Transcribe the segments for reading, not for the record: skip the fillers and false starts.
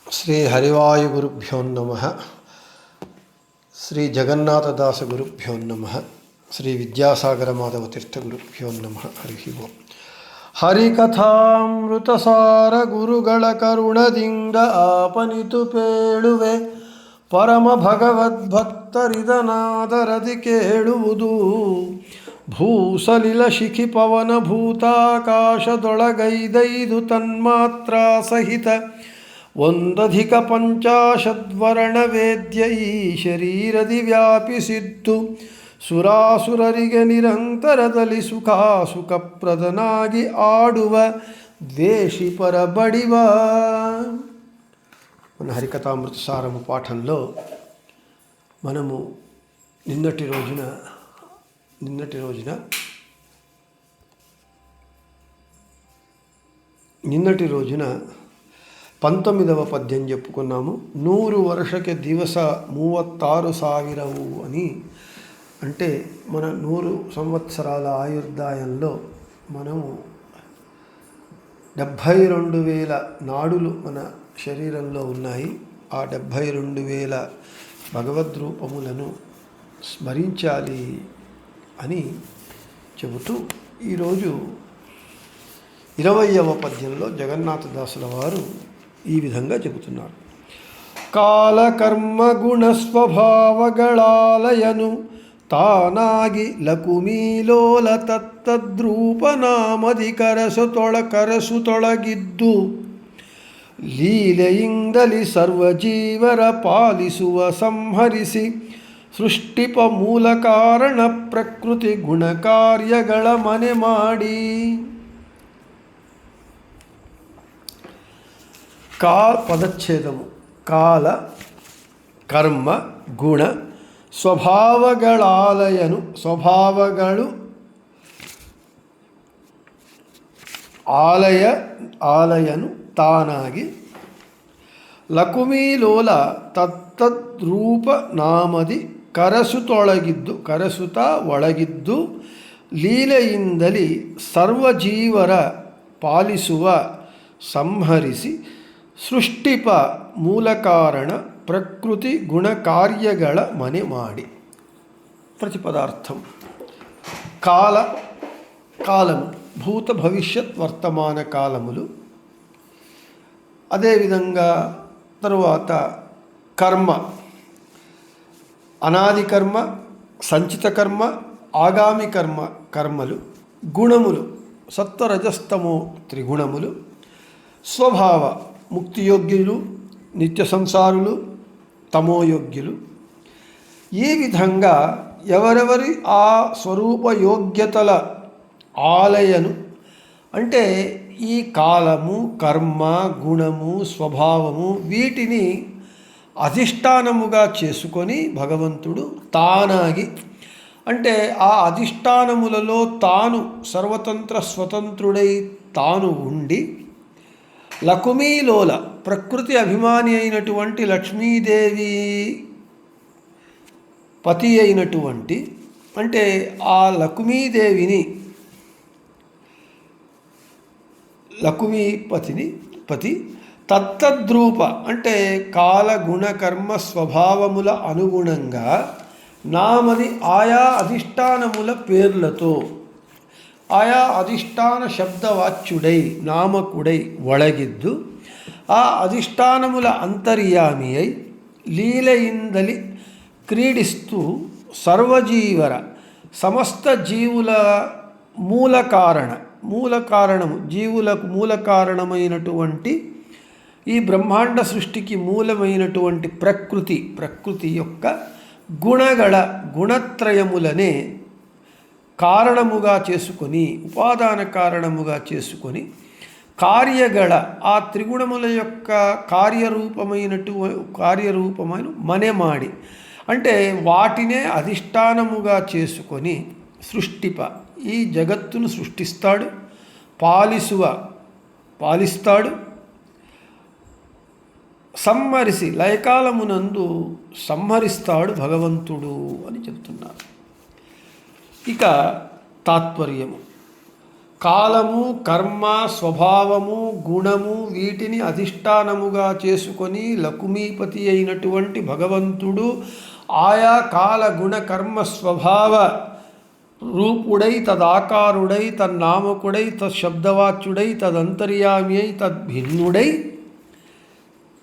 శ్రీ హరివాయుగురుభ్యో నమః. శ్రీ జగన్నాథదాస గురుభ్యో నమః. శ్రీ విద్యాసాగర మాధవ తీర్థ గురుభ్యో నమః. హరి ఓం. ಹರಿಕಥಾಮೃತಸಾರ ಗುರುಗಳ ಕರುಣದಿಂದ ಆಪನಿತು ಪೇಳುವೆ ಪರಮ ಭಗವದ್ಭಕ್ತರಿದನಾದರದಿ ಕೇಳುವುದು. ಭೂಸಲಿಲ ಶಿಖಿ ಪವನ ಭೂತಾಕಾಶದೊಳಗೈದೈದು ತನ್ಮಾತ್ರ ಸಹಿತ ಒಂದಧಿಕ ಪಂಚಾಶದ್ವರ್ಣ ವೇದ್ಯ ಈ ಶರೀರದಿ ವ್ಯಾಪಿಸಿದ್ದು ಸುರಾಸುರರಿಗೆ ನಿರಂತರದಲ್ಲಿ ಸುಖಪ್ರದನಾಗಿ ಆಡುವ ద్వేషి పరబడివ. మన హరికథామృత సారము పాఠంలో మనము నిన్నటి రోజున 19వ పద్యం చెప్పుకున్నాము. 100 ವರ್ಷಕ್ಕೆ ದಿವಸ 36,000 అని. అంటే మన 100 సంవత్సరాల ఆయుర్దాయంలో మనము 72,000 నాడులు మన శరీరంలో ఉన్నాయి. ఆ 72,000 భగవద్రూపములను స్మరించాలి అని చెబుతూ ఈరోజు 20వ పద్యంలో జగన్నాథదాసుల వారు ఈ విధంగా చెబుతున్నారు. కాలకర్మ ಗುಣ ಸ್ವಭಾವಗಳಾಲಯನು ತಾನಾಗಿ ಲಕುಮೀಲೋಲ ತತ್ತದ್ರೂಪನಾಮದಿ ಕರಸುತೊಳಗಿದ್ದು ಲೀಲೆಯಿಂದಲಿ ಸರ್ವಜೀವರ ಪಾಲಿಸುವ ಸಂಹರಿಸಿ ಸೃಷ್ಟಿಪ ಮೂಲ ಕಾರಣ ಪ್ರಕೃತಿ ಗುಣಕಾರ್ಯಗಳ ಮನೆ ಮಾಡಿ. పదచ్ఛేదము. కాల కర్మ గుణ ಸ್ವಭಾವಗಳಾಲಯನು. ಸ್ವಭಾವಗಳು ಆಲಯನು ತಾನಾಗಿ ಲಕುಮೀಲೋಲ ತತ್ತದ್ರೂಪ ನಾಮದಿ ಕರಸುತ ಒಳಗಿದ್ದು ಲೀಲೆಯಿಂದಲಿ ಸರ್ವಜೀವರ ಪಾಲಿಸುವ ಸಂಹರಿಸಿ ಸೃಷ್ಟಿಪ ಮೂಲ ಕಾರಣ ప్రకృతి గుణకార్యಗಳ మನೆ ಮಾಡಿ. ప్రతిపదార్థం. కాలము భూత భవిష్యత్ వర్తమాన కాలములు. అదేవిధంగా తరువాత కర్మ, అనాది కర్మ, సంచిత కర్మ, ఆగామి కర్మలు. గుణములు సత్వరజస్తమో త్రిగుణములు. స్వభావ ముక్తియోగ్యులు, నిత్య సంసారులు, తమోయోగ్యులు. ఈ విధంగా ఎవరెవరి ఆ స్వరూప యోగ్యతల ఆలయను అంటే ఈ కాలము, కర్మ, గుణము, స్వభావము వీటిని అధిష్టానముగా చేసుకొని భగవంతుడు తానాగి అంటే ఆ అధిష్టానములలో తాను సర్వతంత్ర స్వతంత్రుడై తాను ఉండి లకుమీలోల ప్రకృతి అభిమాని అయినటువంటి లక్ష్మీదేవి పతి అయినటువంటి అంటే ఆ పతి తత్తద్రూప అంటే కాల గుణ కర్మ స్వభావముల అనుగుణంగా నామది ఆయా అధిష్టానముల పేర్లతో ఆయా అధిష్టాన శబ్దవాచ్యుడై నామకుడై ఒಳగిದ್ದು ఆ అధిష్టానముల అంతర్యామి అయి లీలయిందలి క్రీడిస్తూ సర్వజీవర సమస్త జీవుల జీవులకు మూల కారణమైనటువంటి ఈ బ్రహ్మాండ సృష్టికి మూలమైనటువంటి ప్రకృతి యొక్క గుణత్రయములనే కారణముగా చేసుకొని ఉపాదాన కారణముగా చేసుకొని కార్యగళ ఆ త్రిగుణముల యొక్క కార్యరూపమైన మನೆమాడి అంటే వాటినే అధిష్టానముగా చేసుకొని సృష్టిప ఈ జగత్తును సృష్టిస్తాడు, పాలిస్తాడు, సంహరిసి లయకాలమునందు సంహరిస్తాడు భగవంతుడు అని చెబుతున్నారు. ఇక తాత్పర్యము. కాలము, కర్మ, స్వభావము, గుణము వీటిని అధిష్టానముగా చేసుకొని లకుమీపతి అయినటువంటి భగవంతుడు ఆయా కాల గుణ కర్మ స్వభావ రూపుడై తదాకారుడై తన్నామకుడై తశబ్దవాచ్యుడై తదంతర్యామి అయి తద్భిన్నుడై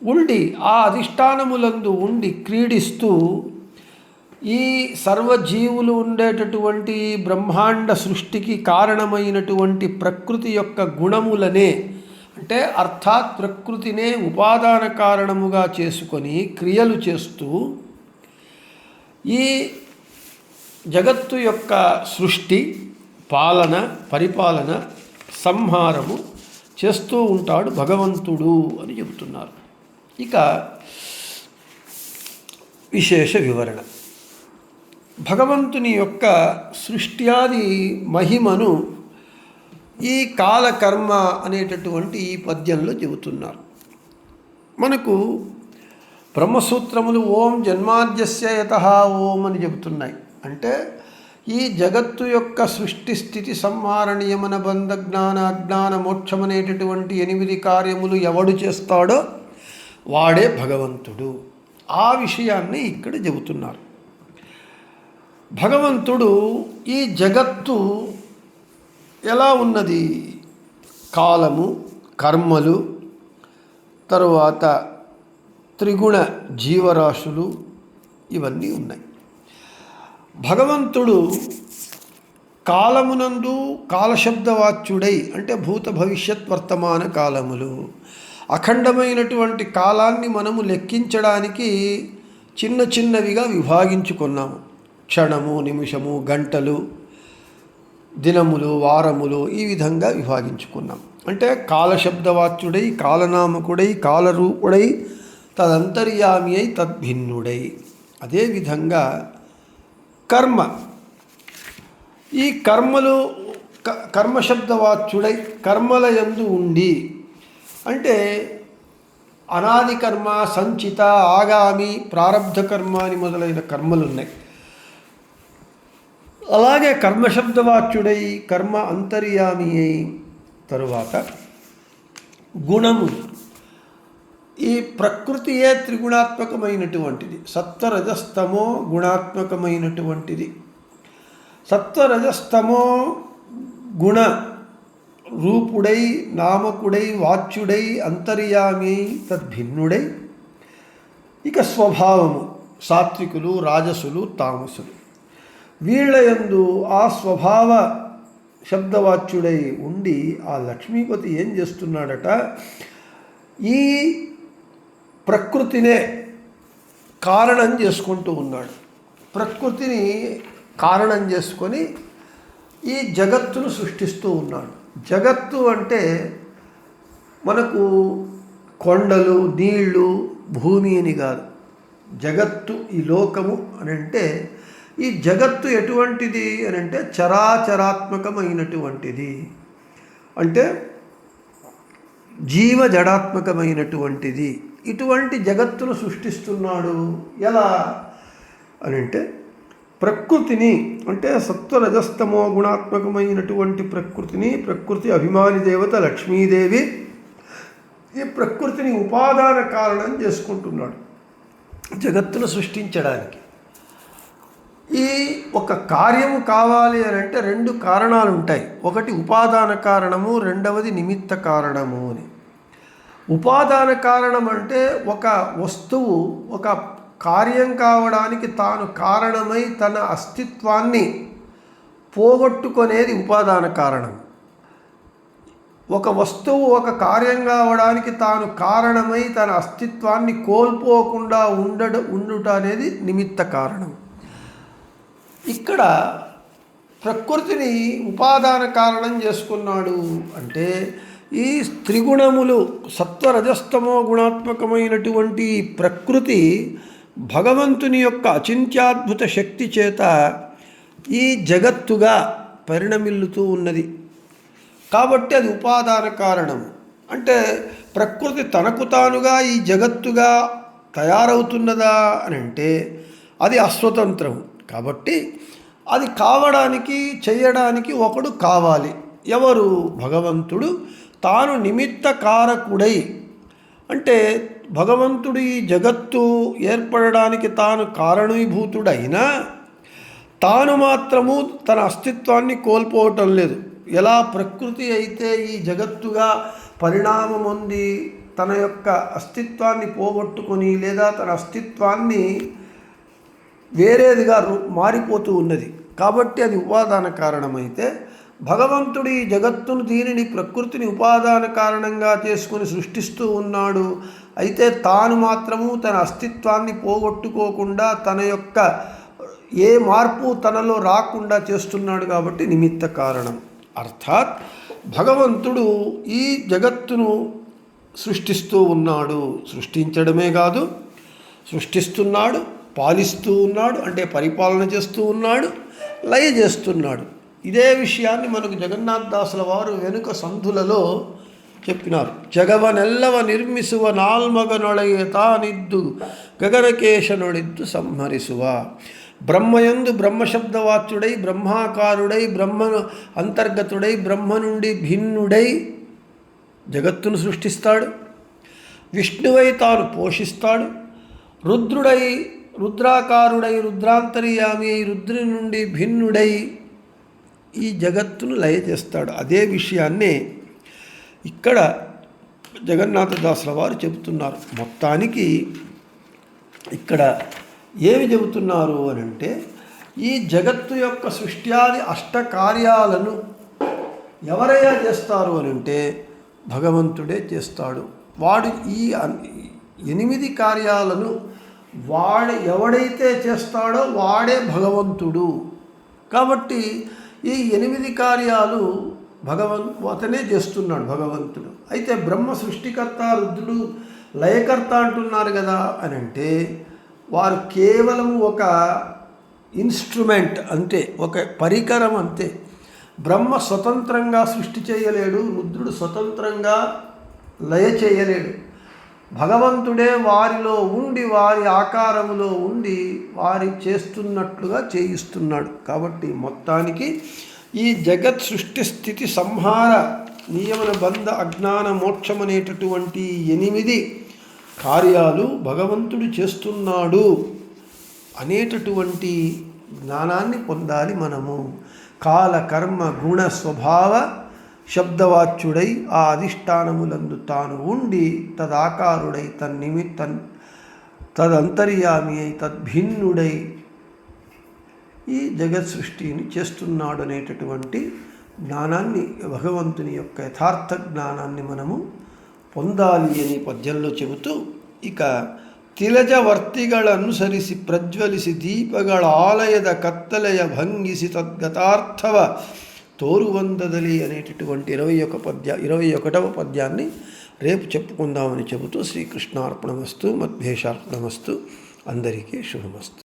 ఉండి ఆ అధిష్టానములందు ఉండి క్రీడిస్తూ ఈ సర్వజీవులు ఉండేటటువంటి బ్రహ్మాండ సృష్టికి కారణమైనటువంటి ప్రకృతి యొక్క గుణములనే అంటే అర్థాత్ ప్రకృతినే ఉపాదాన కారణముగా చేసుకొని క్రియలు చేస్తూ ఈ జగత్తు యొక్క సృష్టి పాలన పరిపాలన సంహారము చేస్తూ ఉంటాడు భగవంతుడు అని చెబుతున్నారు. ఇక విశేష వివరణ. భగవంతుని యొక్క సృష్ట్యాది మహిమను ఈ కాలకర్మ అనేటటువంటి ఈ పద్యంలో చెబుతున్నారు. మనకు బ్రహ్మసూత్రములు ఓం జన్మాద్యస్య యతః ఓం అని చెబుతున్నాయి. అంటే ఈ జగత్తు యొక్క సృష్టి స్థితి సంహార నియమన బంధ జ్ఞాన అజ్ఞాన మోక్షం అనేటటువంటి 8 కార్యములు ఎవడు చేస్తాడో వాడే భగవంతుడు. ఆ విషయాన్ని ఇక్కడ చెబుతున్నారు. భగవంతుడు ఈ జగత్తు ఎలా ఉన్నది? కాలము, కర్మలు, తరువాత త్రిగుణ జీవరాశులు ఇవన్నీ ఉన్నాయి. భగవంతుడు కాలమునందు కాలశబ్దవాచ్యుడై అంటే భూత భవిష్యత్ వర్తమాన కాలములు అఖండమైనటువంటి కాలాన్ని మనము లెక్కించడానికి చిన్న చిన్నవిగా విభాగించుకున్నాము. క్షణము, నిమిషము, గంటలు, దినములు, వారములు ఈ విధంగా విభాగించుకున్నాం. అంటే కాలశబ్దవాచ్యుడై కాలనామకుడై కాలరూపుడై తదంతర్యామి అయి తద్భిన్నుడై. అదేవిధంగా కర్మ, ఈ కర్మలు కర్మశబ్దవాచ్యుడై కర్మల యందు ఉండి అంటే అనాది కర్మ, సంచిత, ఆగామి, ప్రారబ్ధ కర్మ అని మొదలైన కర్మలు ఉన్నాయి. అలాగే కర్మశబ్దవాచ్యుడై కర్మ అంతర్యామి అయి తరువాత గుణము, ఈ ప్రకృతియే త్రిగుణాత్మకమైనటువంటిది. సత్వరజస్తమో గుణాత్మకమైనటువంటిది. సత్వరజస్తమో గుణ రూపుడై నామకుడై వాచ్యుడై అంతర్యామి తద్భిన్నుడై. ఇక స్వభావము సాత్వికులు, రాజసులు, తామసులు. వీళ్ళయందు ఆ స్వభావ శబ్దవాచ్యుడై ఉండి ఆ లక్ష్మీపతి ఏం చేస్తున్నాడట? ఈ ప్రకృతినే కారణం చేసుకుంటూ ఉన్నాడు. ప్రకృతిని కారణం చేసుకొని ఈ జగత్తును సృష్టిస్తూ ఉన్నాడు. జగత్తు అంటే మనకు కొండలు, నీళ్లు, భూమి అని కాదు. జగత్తు ఈ లోకము అని అంటే ఈ జగత్తు ఎటువంటిది అని అంటే చరాచరాత్మకమైనటువంటిది. అంటే జీవజడాత్మకమైనటువంటిది. ఇటువంటి జగత్తును సృష్టిస్తున్నాడు. ఎలా అని అంటే ప్రకృతిని అంటే సత్వరజస్తమో గుణాత్మకమైనటువంటి ప్రకృతిని, ప్రకృతి అభిమాని దేవత లక్ష్మీదేవి, ఈ ప్రకృతిని ఉపాదాన కారణం చేసుకుంటున్నాడు జగత్తును సృష్టించడానికి. ఈ ఒక కార్యము కావాలి అని అంటే 2 కారణాలు ఉంటాయి. ఒకటి ఉపాదాన కారణము, రెండవది నిమిత్త కారణము అని. ఉపాదాన కారణం అంటే ఒక వస్తువు ఒక కార్యం కావడానికి తాను కారణమై తన అస్తిత్వాన్ని పోగొట్టుకునేది ఉపాదాన కారణం. ఒక వస్తువు ఒక కార్యం కావడానికి తాను కారణమై తన అస్తిత్వాన్ని కోల్పోకుండా ఉండుట అనేది నిమిత్త కారణం. ఇక్కడ ప్రకృతిని ఉపాదాన కారణం చేసుకున్నాడు అంటే ఈ త్రిగుణములు సత్వరజస్తమో గుణాత్మకమైనటువంటి ప్రకృతి భగవంతుని యొక్క అచింత్యాద్భుత శక్తి చేత ఈ జగత్తుగా పరిణమిల్లుతూ ఉన్నది. కాబట్టి అది ఉపాదాన కారణం. అంటే ప్రకృతి తనకు తానుగా ఈ జగత్తుగా తయారవుతున్నదా అని అంటే అది అస్వతంత్రం. కాబట్టి అది కావడానికి చేయడానికి ఒకడు కావాలి. ఎవరు? భగవంతుడు తాను నిమిత్త కారకుడై, అంటే భగవంతుడు ఈ జగత్తు ఏర్పడడానికి తాను కారణీభూతుడైనా తాను మాత్రము తన అస్తిత్వాన్ని కోల్పోవటం లేదు. ఎలా ప్రకృతి అయితే ఈ జగత్తుగా పరిణామం పొంది తన యొక్క అస్తిత్వాన్ని పోగొట్టుకొని లేదా తన అస్తిత్వాన్ని వేరేదిగా మారిపోతూ ఉన్నది, కాబట్టి అది ఉపాదాన కారణమైతే భగవంతుడు ఈ జగత్తును దీనిని ప్రకృతిని ఉపాదాన కారణంగా చేసుకొని సృష్టిస్తూ ఉన్నాడు. అయితే తాను మాత్రము తన అస్తిత్వాన్ని పోగొట్టుకోకుండా తన యొక్క ఏ మార్పు తనలో రాకుండా చేస్తున్నాడు కాబట్టి నిమిత్త కారణం. అర్థాత్ భగవంతుడు ఈ జగత్తును సృష్టిస్తూ ఉన్నాడు. సృష్టించడమే కాదు, సృష్టిస్తున్నాడు, పాలిస్తూ ఉన్నాడు, అంటే పరిపాలన చేస్తూ ఉన్నాడు, లయ చేస్తున్నాడు. ఇదే విషయాన్ని మనకు జగన్నాథదాసుల వారు వెనుక సంధులలో చెప్పినారు. జగవనెల్లవ నిర్మిಸುವ ನಾಲ್ಮಗನೊಳಗೆ ತಾನಿದ್ದು గగనకేశనుడిద్దు సంహరిಸುವ. బ్రహ్మయందు బ్రహ్మశబ్దవాచ్యుడై, బ్రహ్మాకారుడై, బ్రహ్మ అంతర్గతుడై, బ్రహ్మ నుండి భిన్నుడై జగత్తును సృష్టిస్తాడు. విష్ణువై తాను పోషిస్తాడు. రుద్రుడై, రుద్రాకారుడై, రుద్రాంతర్యామి అయి, రుద్రుని నుండి భిన్నుడై ఈ జగత్తును లయ చేస్తాడు. అదే విషయాన్నే ఇక్కడ జగన్నాథదాసుల వారు చెబుతున్నారు. మొత్తానికి ఇక్కడ ఏమి చెబుతున్నారు అని అంటే, ఈ జగత్తు యొక్క సృష్ట్యాది అష్టకార్యాలను ఎవరయ్యా చేస్తారు అని అంటే భగవంతుడే చేస్తాడు. వాడు ఈ 8 కార్యాలను ఎవడైతే చేస్తాడో వాడే భగవంతుడు. కాబట్టి ఈ 8 కార్యాలు అతనే చేస్తున్నాడు భగవంతుడు. అయితే బ్రహ్మ సృష్టికర్త, రుద్రుడు లయకర్త అంటున్నారు కదా అని అంటే వారు కేవలం ఒక ఇన్స్ట్రుమెంట్ అంతే, ఒక పరికరం అంతే. బ్రహ్మ స్వతంత్రంగా సృష్టి చేయలేడు, రుద్రుడు స్వతంత్రంగా లయ చేయలేడు. భగవంతుడే వారిలో ఉండి, వారి ఆకారములో ఉండి వారి చేస్తున్నట్లుగా చేయిస్తున్నాడు. కాబట్టి మొత్తానికి ఈ జగత్ సృష్టి స్థితి సంహార నియమన బంధ అజ్ఞాన మోక్షం అనేటటువంటి 8 కార్యాలు భగవంతుడు చేస్తున్నాడు అనేటటువంటి జ్ఞానాన్ని పొందాలి మనము. కాల కర్మ గుణ స్వభావ శబ్దవాచ్యుడై ఆ అధిష్టానములందు తాను ఉండి తదాకారుడై తదంతర్యామి అయి తద్భిన్నుడై ఈ జగత్ సృష్టిని చేస్తున్నాడు అనేటటువంటి జ్ఞానాన్ని, భగవంతుని యొక్క యథార్థ జ్ఞానాన్ని మనము పొందాలి అని పద్యంలో చెబుతూ, ఇక ತಿಲಜವರ್ತಿಗಳನುಸರಿಸಿ ಪ್ರಜ್ವಲಿಸಿ ದೀಪಗಳ ಆಲಯದ ಕತ್ತಲೆಯ ಭಂಗಿಸಿ ತದ್ಗತಾರ್ಥವ తోరువందదలి అనేటటువంటి 21వ పద్యాన్ని రేపు చెప్పుకుందామని చెబుతూ శ్రీకృష్ణార్పణమస్తు, మద్భేషార్పణమస్తు. అందరికీ శుభమస్తు.